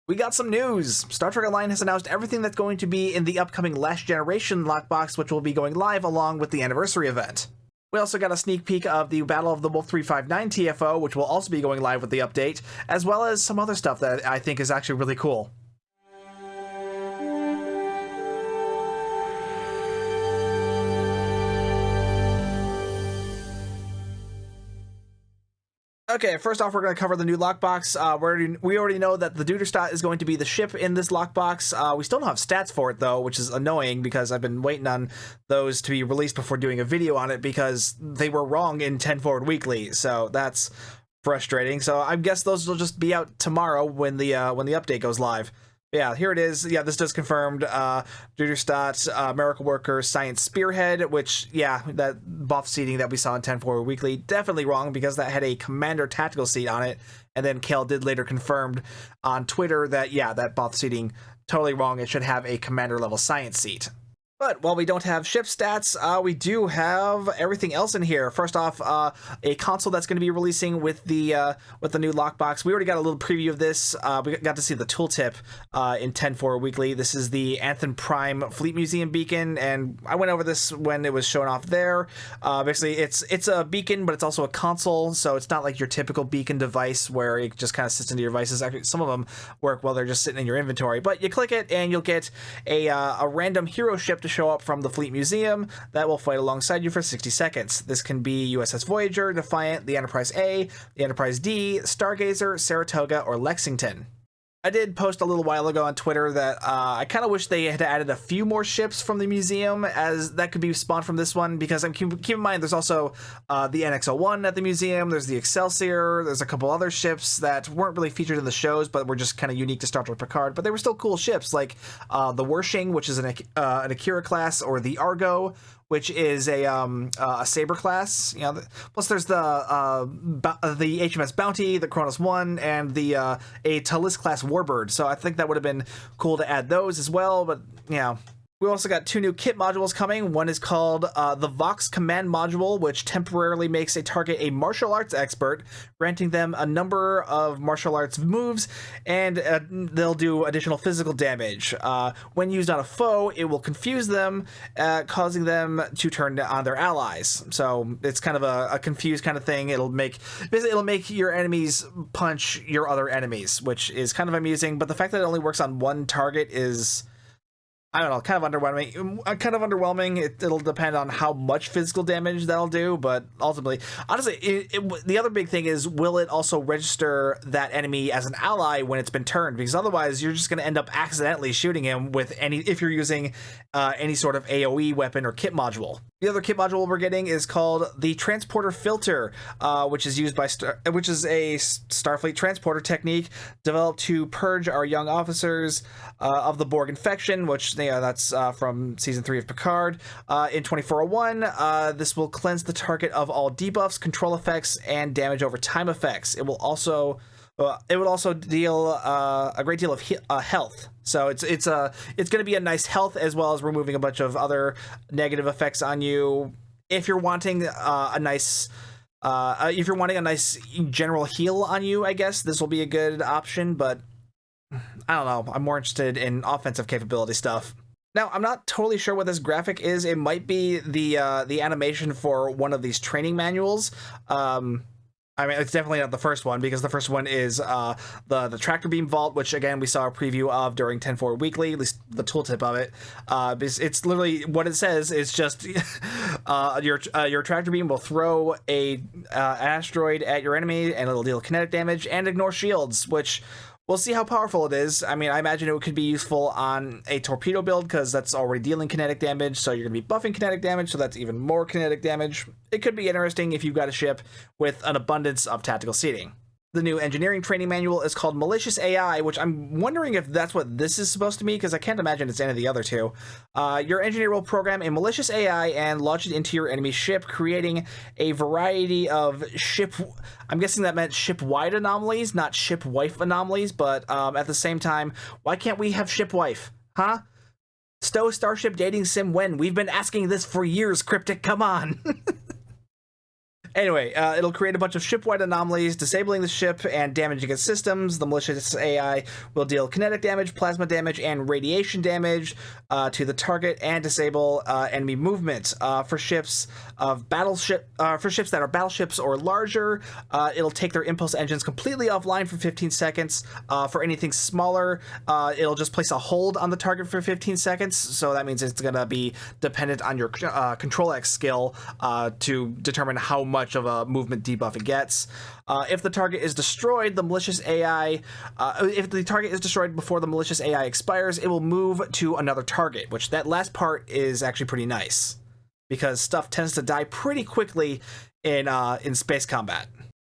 We got some news! Star Trek Online has announced everything that's going to be in the upcoming Last Generation lockbox, which will be going live along with the anniversary event. We also got a sneak peek of the Battle of the Wolf 359 TFO, which will also be going live with the update, as well as some other stuff that I think is actually really cool. Okay, first off, we're going to cover the new lockbox. We already know that the Duderstadt is going to be the ship in this lockbox. We still don't have stats for it, though, which is annoying because I've been waiting on those to be released before doing a video on it because they were wrong in 10 Forward Weekly, so that's frustrating. So I guess those will just be out tomorrow when the update goes live. Yeah, here it is. Yeah, this just confirmed Duderstadt, Miracle Worker, Science Spearhead, which, yeah, that buff seating that we saw in 10 Forward Weekly, definitely wrong because that had a Commander Tactical seat on it, and then Kale did later confirmed on Twitter that, yeah, that buff seating, totally wrong. It should have a Commander level Science seat. But while we don't have ship stats, we do have everything else in here. First off, a console that's going to be releasing with the new lockbox. We already got a little preview of this. We got to see the tooltip in 10 Forward Weekly. This is the Anthem Prime Fleet Museum beacon, and I went over this when it was shown off there. Basically, it's a beacon, but it's also a console, so it's not like your typical beacon device where it just kind of sits into your devices. Actually, some of them work while they're just sitting in your inventory. But you click it, and you'll get a random hero ship to show up from the Fleet Museum that will fight alongside you for 60 seconds. This can be USS Voyager, Defiant, the Enterprise A, the Enterprise D, Stargazer, Saratoga, or Lexington. I did post a little while ago on Twitter that I kind of wish they had added a few more ships from the museum, as that could be spawned from this one, because keep in mind there's also the NX-01 at the museum, there's the Excelsior, there's a couple other ships that weren't really featured in the shows but were just kind of unique to Star Trek Picard, but they were still cool ships, like the Wershing, which is an Akira class, or the Argo, which is a Saber class. You know, plus there's the HMS Bounty, the Kronos 1, and the a Talis class Warbird. So I think that would have been cool to add those as well. But you know, we also got two new kit modules coming. One is called the Vox Command Module, which temporarily makes a target a martial arts expert, granting them a number of martial arts moves, and they'll do additional physical damage. When used on a foe, it will confuse them, causing them to turn on their allies. So it's kind of a confused kind of thing. Basically it'll make your enemies punch your other enemies, which is kind of amusing, but the fact that it only works on one target is, I don't know, kind of underwhelming. It'll depend on how much physical damage that'll do, but ultimately, honestly, the other big thing is, will it also register that enemy as an ally when it's been turned? Because otherwise, you're just going to end up accidentally shooting him if you're using any sort of AoE weapon or kit module. The other kit module we're getting is called the Transporter Filter, which is a Starfleet transporter technique developed to purge our young officers of the Borg infection, which that's from season 3 of Picard. In 2401, this will cleanse the target of all debuffs, control effects, and damage over time effects. It will also deal a great deal of health. So it's going to be a nice health, as well as removing a bunch of other negative effects on you. If you're wanting a nice general heal on you, I guess this will be a good option. But I don't know. I'm more interested in offensive capability stuff. Now, I'm not totally sure what this graphic is. It might be the animation for one of these training manuals. I mean, it's definitely not the first one, because the first one is the tractor beam vault, which, again, we saw a preview of during 10 Forward Weekly, at least the tooltip of it. It's literally what it says is just your tractor beam will throw an asteroid at your enemy, and it'll deal kinetic damage and ignore shields, which we'll see how powerful it is. I mean, I imagine it could be useful on a torpedo build, because that's already dealing kinetic damage, so you're going to be buffing kinetic damage, so that's even more kinetic damage. It could be interesting if you've got a ship with an abundance of tactical seating. The new engineering training manual is called Malicious AI, which I'm wondering if that's what this is supposed to be, because I can't imagine it's any of the other two. Your engineer will program a malicious AI and launch it into your enemy ship, creating a variety of I'm guessing that meant ship-wide anomalies, not ship-wife anomalies, but at the same time, why can't we have ship-wife? Huh? Stowe Starship dating sim when? We've been asking this for years, Cryptic, come on! Anyway, it'll create a bunch of ship-wide anomalies, disabling the ship and damaging its systems. The malicious AI will deal kinetic damage, plasma damage, and radiation damage to the target and disable enemy movement. For ships that are battleships or larger, it'll take their impulse engines completely offline for 15 seconds. For anything smaller, it'll just place a hold on the target for 15 seconds. So that means it's going to be dependent on your Control X skill to determine how much of a movement debuff it gets. If the target is destroyed, the malicious AI, if the target is destroyed before the malicious AI expires, it will move to another target, which that last part is actually pretty nice because stuff tends to die pretty quickly in space combat.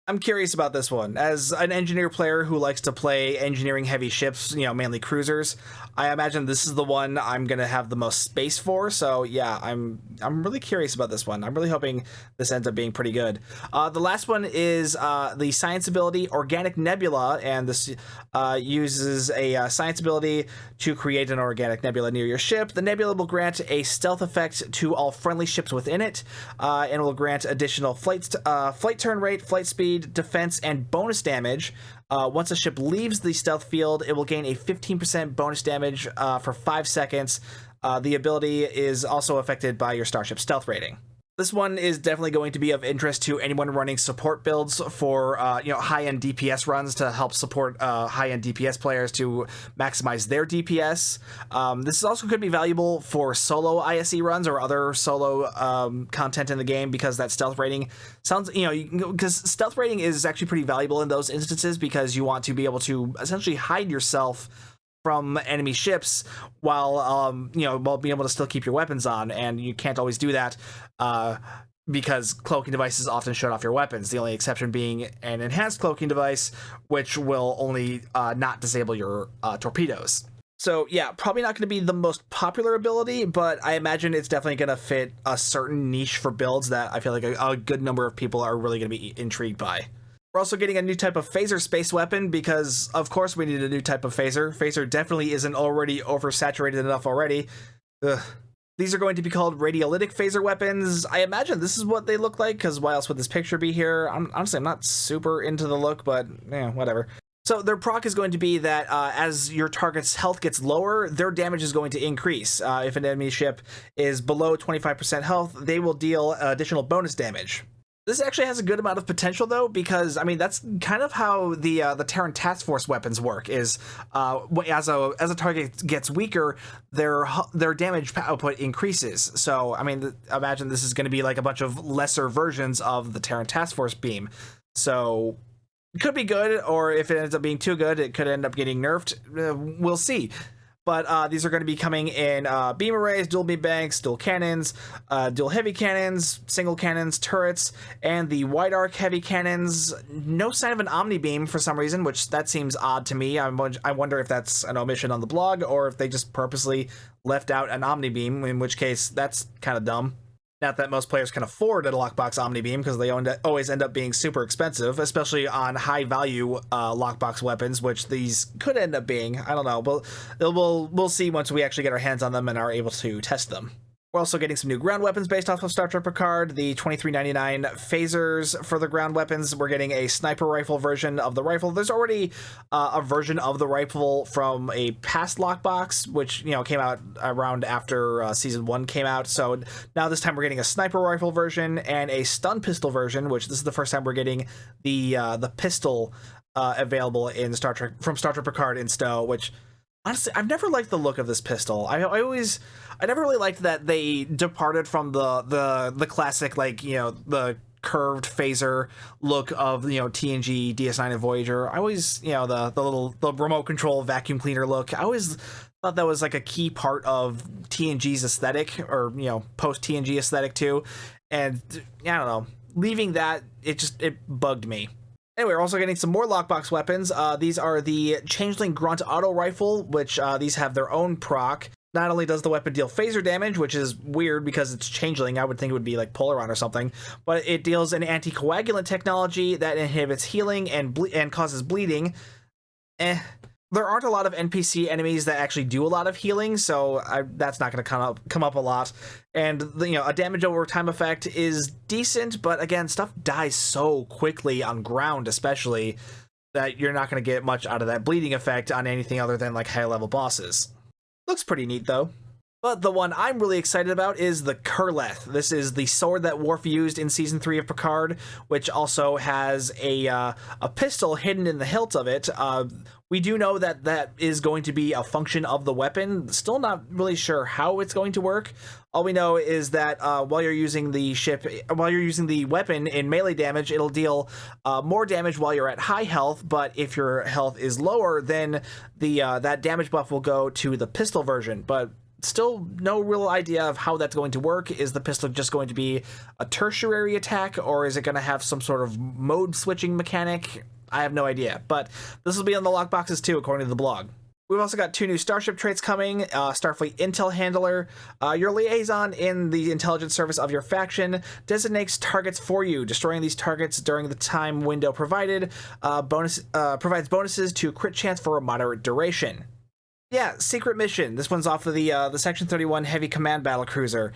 I'm curious about this one. As an engineer player who likes to play engineering heavy ships, mainly cruisers, I imagine this is the one I'm going to have the most space for. So yeah, I'm really curious about this one. I'm really hoping this ends up being pretty good. The last one is the science ability Organic Nebula, and this uses a science ability to create an organic nebula near your ship. The nebula will grant a stealth effect to all friendly ships within it, and will grant additional flight turn rate, flight speed, defense, and bonus damage. Once a ship leaves the stealth field, it will gain a 15% bonus damage for 5 seconds. The ability is also affected by your starship stealth rating. This one is definitely going to be of interest to anyone running support builds for high-end DPS runs to help support high-end DPS players to maximize their DPS. This also could be valuable for solo ISE runs or other solo content in the game, because that stealth rating sounds, because stealth rating is actually pretty valuable in those instances, because you want to be able to essentially hide yourself from enemy ships while being able to still keep your weapons on, and you can't always do that because cloaking devices often shut off your weapons, the only exception being an enhanced cloaking device, which will only not disable your torpedoes. So yeah, probably not going to be the most popular ability, but I imagine it's definitely going to fit a certain niche for builds that I feel like a good number of people are really going to be intrigued by. We're also getting a new type of phaser space weapon because, of course, we need a new type of phaser. Phaser definitely isn't already oversaturated enough already. Ugh. These are going to be called radiolytic phaser weapons. I imagine this is what they look like, because why else would this picture be here? Honestly, I'm not super into the look, but whatever. So their proc is going to be that as your target's health gets lower, their damage is going to increase. If an enemy ship is below 25% health, they will deal additional bonus damage. This actually has a good amount of potential, though, because, that's kind of how the Terran Task Force weapons work, is as a target gets weaker, their damage output increases. So, imagine this is going to be like a bunch of lesser versions of the Terran Task Force beam. So, it could be good, or if it ends up being too good, it could end up getting nerfed. We'll see. But these are going to be coming in beam arrays, dual beam banks, dual cannons, dual heavy cannons, single cannons, turrets, and the wide arc heavy cannons. No sign of an omni beam for some reason, which that seems odd to me. I wonder if that's an omission on the blog, or if they just purposely left out an omni beam, in which case that's kind of dumb. Not that most players can afford a Lockbox Omni Beam, because they always end up being super expensive, especially on high-value Lockbox weapons, which these could end up being. I don't know, but we'll see once we actually get our hands on them and are able to test them. We're also getting some new ground weapons based off of Star Trek Picard, the $23.99 phasers for the ground weapons. We're getting a sniper rifle version of the rifle. There's already a version of the rifle from a past Lockbox, which came out around after Season 1 came out. So now this time we're getting a sniper rifle version and a stun pistol version, which this is the first time we're getting the pistol available in Star Trek Picard in STO, which honestly, I've never liked the look of this pistol. I never really liked that they departed from the classic, the curved phaser look of TNG, DS9, and Voyager. I always the remote control vacuum cleaner look. I always thought that was like a key part of TNG's aesthetic, or post TNG aesthetic too. And I don't know, leaving that, it bugged me. Anyway, we're also getting some more Lockbox weapons. These are the Changeling Grunt Auto Rifle, which these have their own proc. Not only does the weapon deal phaser damage, which is weird because it's Changeling, I would think it would be like Polaron or something, but it deals an anticoagulant technology that inhibits healing and causes bleeding. There aren't a lot of NPC enemies that actually do a lot of healing, so that's not going to come up a lot. And a damage over time effect is decent, but again, stuff dies so quickly on ground, especially, that you're not going to get much out of that bleeding effect on anything other than like high level bosses. Looks pretty neat though. But the one I'm really excited about is the Kurleth. This is the sword that Worf used in Season 3 of Picard, which also has a pistol hidden in the hilt of it. We do know that that is going to be a function of the weapon. Still not really sure how it's going to work. All we know is that while you're using the weapon in melee damage, it'll deal more damage while you're at high health, but if your health is lower, then that damage buff will go to the pistol version. But still no real idea of how that's going to work. Is the pistol just going to be a tertiary attack, or is it going to have some sort of mode switching mechanic? I have no idea, but this will be on the lockboxes too, according to the blog. We've also got 2 new starship traits coming. Starfleet Intel Handler. Your liaison in the intelligence service of your faction designates targets for you. Destroying these targets during the time window provided provides bonuses to crit chance for a moderate duration. Yeah, secret mission. This one's off of the Section 31 Heavy Command Battlecruiser.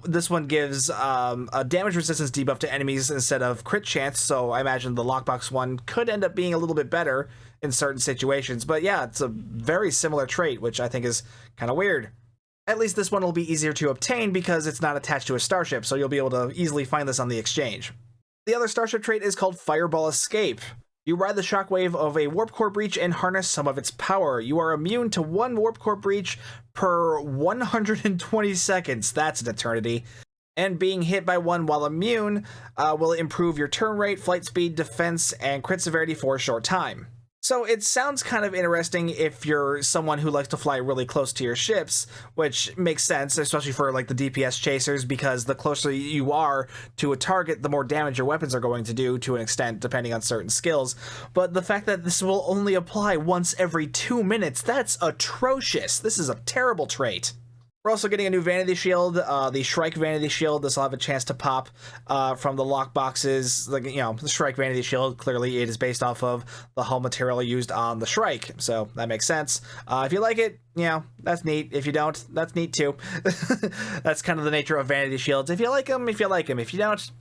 This one gives a damage resistance debuff to enemies instead of crit chance, so I imagine the Lockbox one could end up being a little bit better in certain situations. But yeah, it's a very similar trait, which I think is kind of weird. At least this one will be easier to obtain because it's not attached to a starship, so you'll be able to easily find this on the exchange. The other starship trait is called Fireball Escape. You ride the shockwave of a warp core breach and harness some of its power. You are immune to 1 warp core breach per 120 seconds. That's an eternity. And being hit by one while immune will improve your turn rate, flight speed, defense, and crit severity for a short time. So it sounds kind of interesting if you're someone who likes to fly really close to your ships, which makes sense, especially for like the DPS chasers, because the closer you are to a target, the more damage your weapons are going to do to an extent, depending on certain skills. But the fact that this will only apply once every 2 minutes, that's atrocious. This is a terrible trait. We're also getting a new Vanity Shield, the Shrike Vanity Shield. This will have a chance to pop from the lockboxes. Like, the Shrike Vanity Shield, clearly it is based off of the hull material used on the Shrike, so that makes sense. If you like it, that's neat. If you don't, that's neat too. That's kind of the nature of Vanity Shields. If you like them, if you like them. If you don't,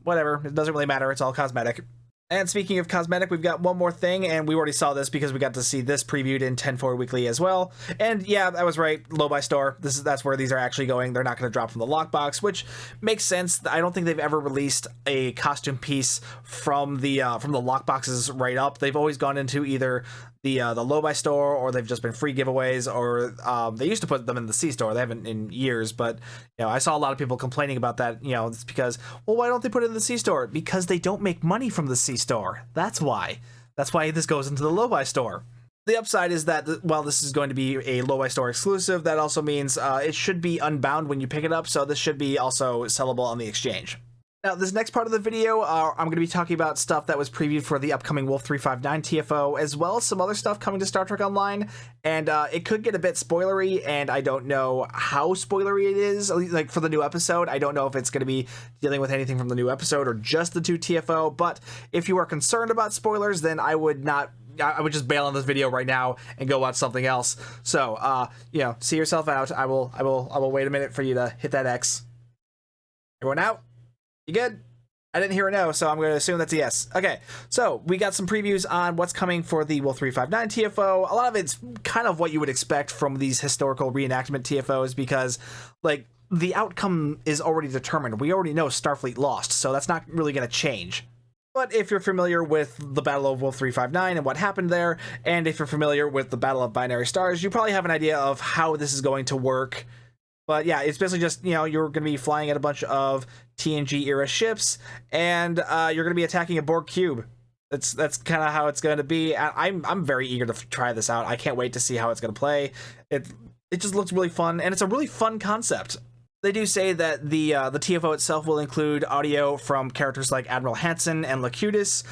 whatever. It doesn't really matter. It's all cosmetic. And speaking of cosmetic, we've got one more thing, and we already saw this because we got to see this previewed in 10.4 Weekly as well. And yeah, I was right, low buy store. That's where these are actually going. They're not going to drop from the lockbox, which makes sense. I don't think they've ever released a costume piece from the lockboxes right up. They've always gone into either the low buy store, or they've just been free giveaways, or they used to put them in the C store. They haven't in years, but I saw a lot of people complaining about that. It's because, well, why don't they put it in the C store? Because they don't make money from the C store. That's why. That's why this goes into the low buy store. The upside is that while this is going to be a low buy store exclusive, that also means it should be unbound when you pick it up. So this should be also sellable on the exchange. Now, this next part of the video, I'm going to be talking about stuff that was previewed for the upcoming Wolf 359 TFO, as well as some other stuff coming to Star Trek Online, and it could get a bit spoilery, and I don't know how spoilery it is, like for the new episode. I don't know if it's going to be dealing with anything from the new episode or just the 2 TFO, but if you are concerned about spoilers, then I would just bail on this video right now and go watch something else. So, see yourself out. I will wait a minute for you to hit that X. Everyone out? You good? I didn't hear a no, so I'm going to assume that's a yes. Okay, so we got some previews on what's coming for the Wolf 359 TFO. A lot of it's kind of what you would expect from these historical reenactment TFOs, because, like, the outcome is already determined. We already know Starfleet lost, so that's not really going to change. But if you're familiar with the Battle of Wolf 359 and what happened there, and if you're familiar with the Battle of Binary Stars, you probably have an idea of how this is going to work. But yeah, it's basically just, you're going to be flying at a bunch of TNG-era ships, and you're going to be attacking a Borg cube. That's kind of how it's going to be. I'm very eager to try this out. I can't wait to see how it's going to play. It just looks really fun, and it's a really fun concept. They do say that the TFO itself will include audio from characters like Admiral Hansen and Locutus.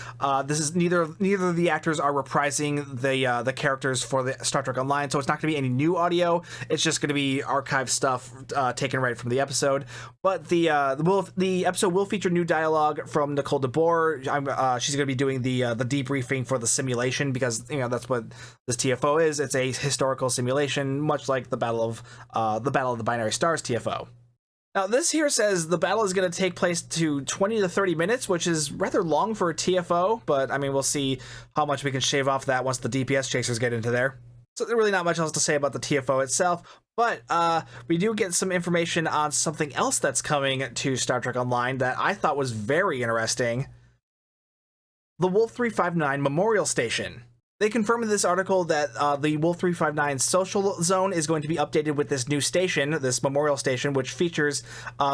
This is neither of the actors are reprising the characters for the Star Trek Online, so it's not going to be any new audio. It's just going to be archived stuff taken right from the episode. But the episode will feature new dialogue from Nicole DeBoer. She's going to be doing the debriefing for the simulation, because that's what this TFO is. It's a historical simulation, much like the Battle of the Binary Stars TFO. Now, this here says the battle is going to take place to 20 to 30 minutes, which is rather long for a TFO, but I mean, we'll see how much we can shave off that once the DPS chasers get into there. So there's really not much else to say about the TFO itself, but we do get some information on something else that's coming to Star Trek Online that I thought was very interesting. The Wolf 359 Memorial Station. They confirmed in this article that the Wolf 359 social zone is going to be updated with this new station, this memorial station, which features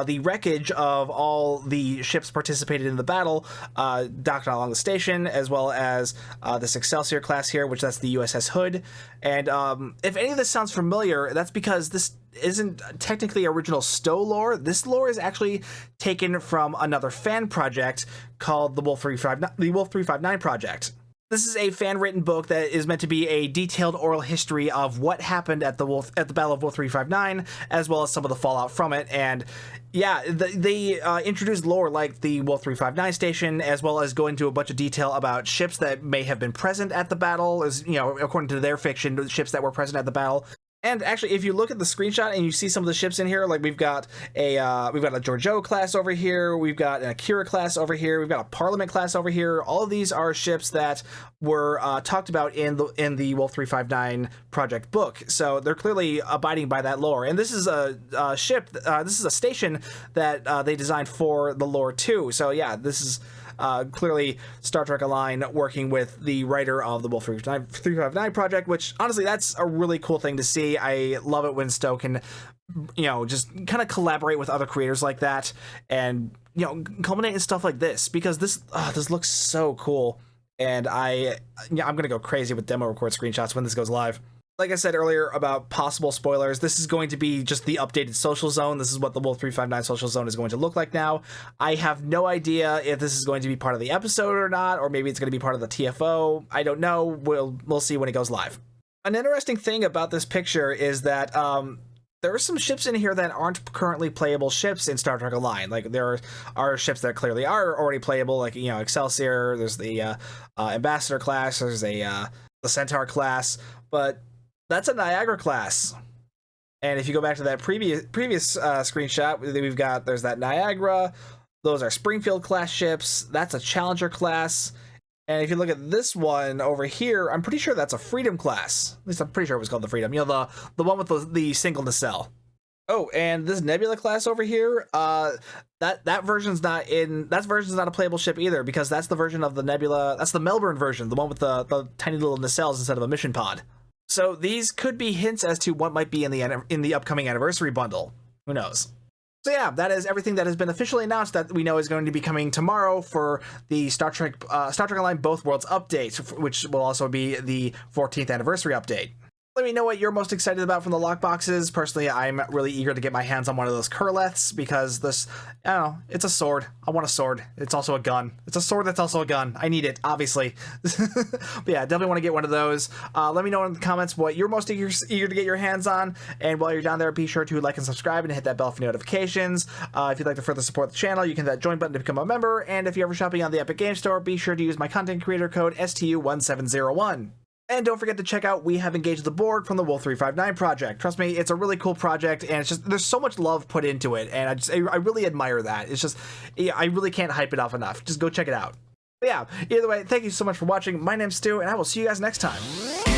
the wreckage of all the ships participated in the battle docked along the station, as well as this Excelsior class here, which that's the USS Hood. And if any of this sounds familiar, that's because this isn't technically original Stowe lore. This lore is actually taken from another fan project called the Wolf 359 Project. This is a fan-written book that is meant to be a detailed oral history of what happened at the Battle of Wolf 359, as well as some of the fallout from it. And yeah, they introduced lore like the Wolf 359 station, as well as go into a bunch of detail about ships that may have been present at the battle, as according to their fiction, the ships that were present at the battle. And actually, if you look at the screenshot and you see some of the ships in here, like we've got a Giorgio class over here, we've got an Akira class over here, we've got a Parliament class over here. All of these are ships that were talked about in the Wolf 359 project book, so they're clearly abiding by that lore. And this is a ship. This is a station that they designed for the lore too. So yeah, this is clearly Star Trek Online working with the writer of the Wolf 359 project, which honestly, that's a really cool thing to see. I love it when Stowe can, just kind of collaborate with other creators like that, and culminate in stuff like this, because this looks so cool, and I'm gonna go crazy with demo record screenshots when this goes live. Like I said earlier about possible spoilers, this is going to be just the updated social zone. This is what the Wolf 359 social zone is going to look like now. I have no idea if this is going to be part of the episode or not, or maybe it's going to be part of the TFO. I don't know. We'll see when it goes live. An interesting thing about this picture is that there are some ships in here that aren't currently playable ships in Star Trek Online. Like, there are ships that clearly are already playable, like Excelsior. There's the Ambassador class. There's the Centaur class, but that's a Niagara class. And if you go back to that previous screenshot, there's that Niagara. Those are Springfield class ships. That's a Challenger class. And if you look at this one over here, I'm pretty sure that's a Freedom class. At least I'm pretty sure it was called the Freedom. The one with the single nacelle. Oh, and this Nebula class over here, that version's not a playable ship either, because that's the version of the Nebula. That's the Melbourne version, the one with the tiny little nacelles instead of a mission pod. So these could be hints as to what might be in the upcoming anniversary bundle. Who knows? So yeah, that is everything that has been officially announced that we know is going to be coming tomorrow for the Star Trek Online Both Worlds update, which will also be the 14th anniversary update. Let me know what you're most excited about from the lockboxes. Personally, I'm really eager to get my hands on one of those Kurleths, because it's a sword. I want a sword. It's also a gun. It's a sword that's also a gun. I need it, obviously. But yeah, definitely want to get one of those. Let me know in the comments what you're most eager to get your hands on. And while you're down there, be sure to like and subscribe and hit that bell for notifications. If you'd like to further support the channel, you can hit that join button to become a member. And if you're ever shopping on the Epic Games Store, be sure to use my content creator code STU1701. And don't forget to check out We Have Engaged the Board from the Wolf 359 project. Trust me, it's a really cool project, and it's just, there's so much love put into it, and I really admire that. It's just, I really can't hype it off enough. Just go check it out. But yeah, either way, thank you so much for watching. My name's Stu, and I will see you guys next time.